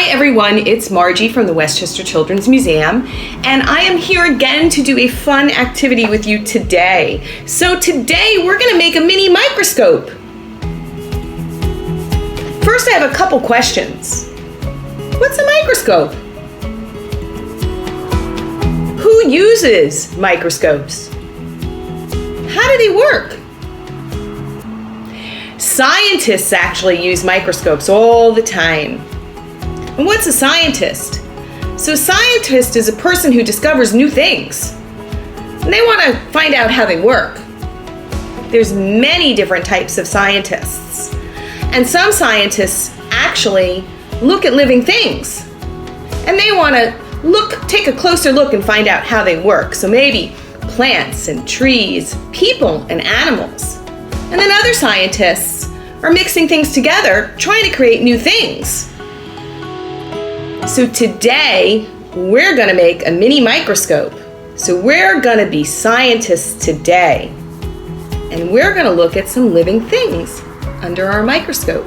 Hi everyone, it's Margie from the Westchester Children's Museum, and I am here again to do a fun activity with you today. So today we're going to make a mini microscope. First I have a couple questions. What's a microscope? Who uses microscopes? How do they work? Scientists actually use microscopes all the time. And what's a scientist? So a scientist is a person who discovers new things. And they want to find out how they work. There's many different types of scientists. And some scientists actually look at living things. And they want to take a closer look and find out how they work. So maybe plants and trees, people and animals. And then other scientists are mixing things together, trying to create new things. So today, we're going to make a mini microscope. So we're going to be scientists today. And we're going to look at some living things under our microscope.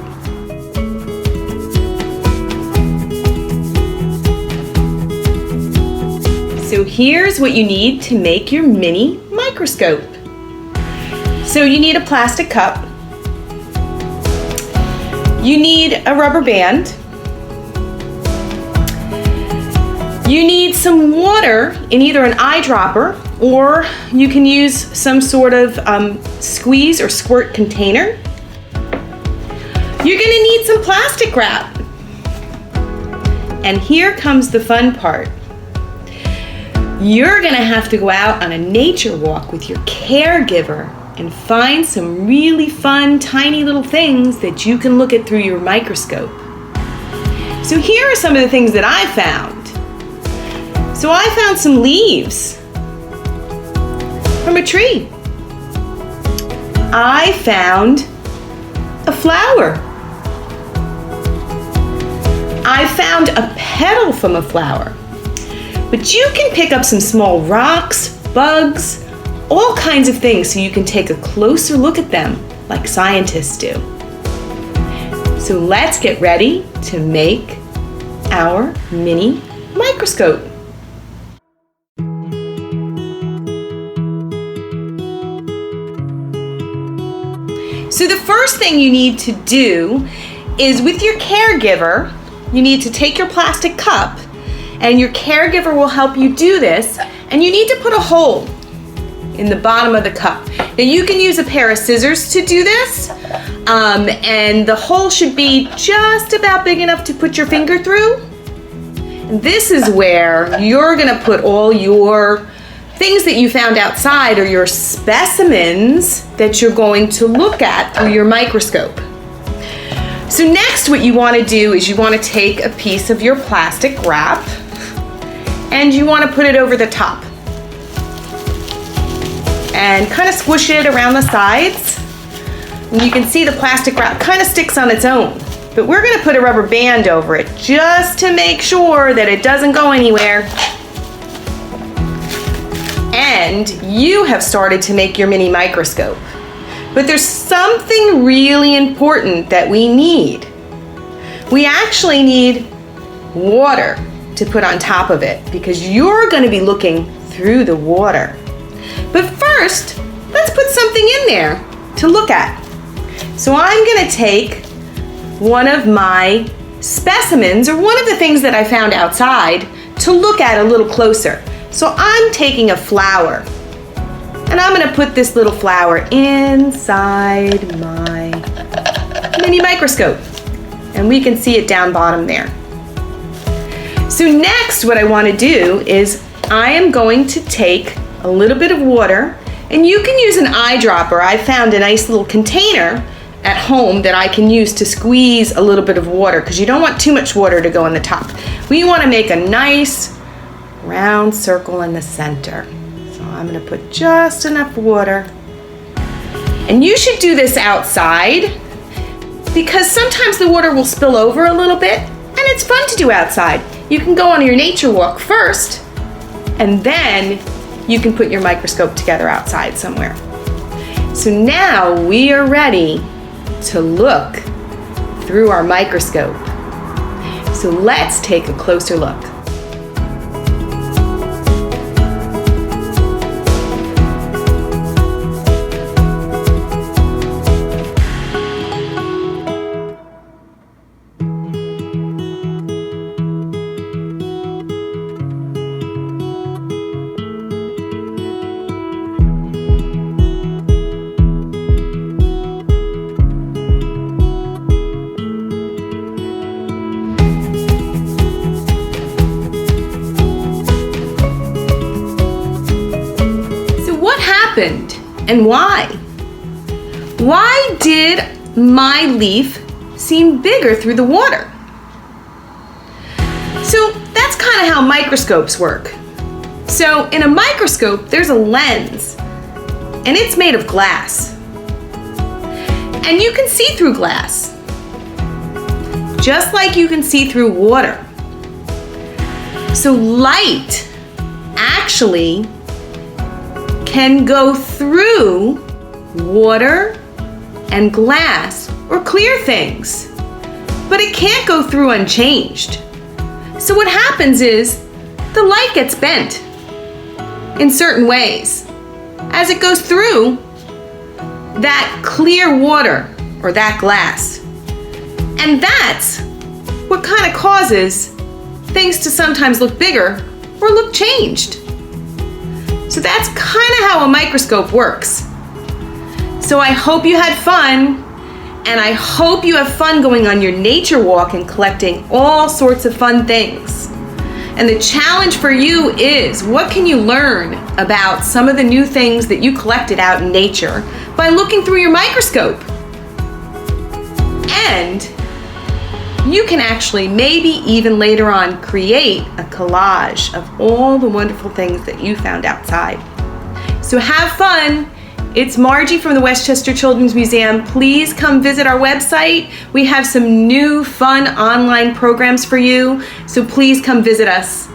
So here's what you need to make your mini microscope. So you need a plastic cup. You need a rubber band. You need some water in either an eyedropper, or you can use some sort of squeeze or squirt container. You're going to need some plastic wrap. And here comes the fun part. You're going to have to go out on a nature walk with your caregiver and find some really fun, tiny little things that you can look at through your microscope. So here are some of the things that I found. So I found some leaves from a tree. I found a flower. I found a petal from a flower. But you can pick up some small rocks, bugs, all kinds of things so you can take a closer look at them like scientists do. So let's get ready to make our mini microscope. So the first thing you need to do is, with your caregiver, you need to take your plastic cup, and your caregiver will help you do this, and you need to put a hole in the bottom of the cup. Now you can use a pair of scissors to do this, and the hole should be just about big enough to put your finger through. And this is where you're going to put all your things that you found outside, or your specimens that you're going to look at through your microscope. So next, what you want to do is you want to take a piece of your plastic wrap and you want to put it over the top and kind of squish it around the sides. And you can see the plastic wrap kind of sticks on its own, but we're going to put a rubber band over it just to make sure that it doesn't go anywhere. And you have started to make your mini microscope. But there's something really important that we need. We actually need water to put on top of it, because you're going to be looking through the water. But first, let's put something in there to look at. So I'm going to take one of my specimens, or one of the things that I found outside, to look at a little closer. So I'm taking a flower, and I'm going to put this little flower inside my mini microscope, and we can see it down bottom there. So next, what I want to do is I am going to take a little bit of water, and you can use an eyedropper. I found a nice little container at home that I can use to squeeze a little bit of water, because you don't want too much water to go on the top. We want to make a nice round circle in the center. So I'm going to put just enough water. And you should do this outside, because sometimes the water will spill over a little bit, and it's fun to do outside. You can go on your nature walk first, and then you can put your microscope together outside somewhere. So now we are ready to look through our microscope. So let's take a closer look. And why? Why did my leaf seem bigger through the water? So that's kind of how microscopes work. So in a microscope, there's a lens, and it's made of glass. And you can see through glass, just like you can see through water. So light actually can go through water and glass or clear things, but it can't go through unchanged. So what happens is the light gets bent in certain ways as it goes through that clear water or that glass. And that's what kind of causes things to sometimes look bigger or look changed. So that's kind of how a microscope works. So I hope you had fun, and I hope you have fun going on your nature walk and collecting all sorts of fun things. And the challenge for you is, what can you learn about some of the new things that you collected out in nature by looking through your microscope? And you can actually maybe even later on create a collage of all the wonderful things that you found outside. So have fun. It's Margie from the Westchester Children's Museum. Please come visit our website. We have some new fun online programs for you, so please come visit us.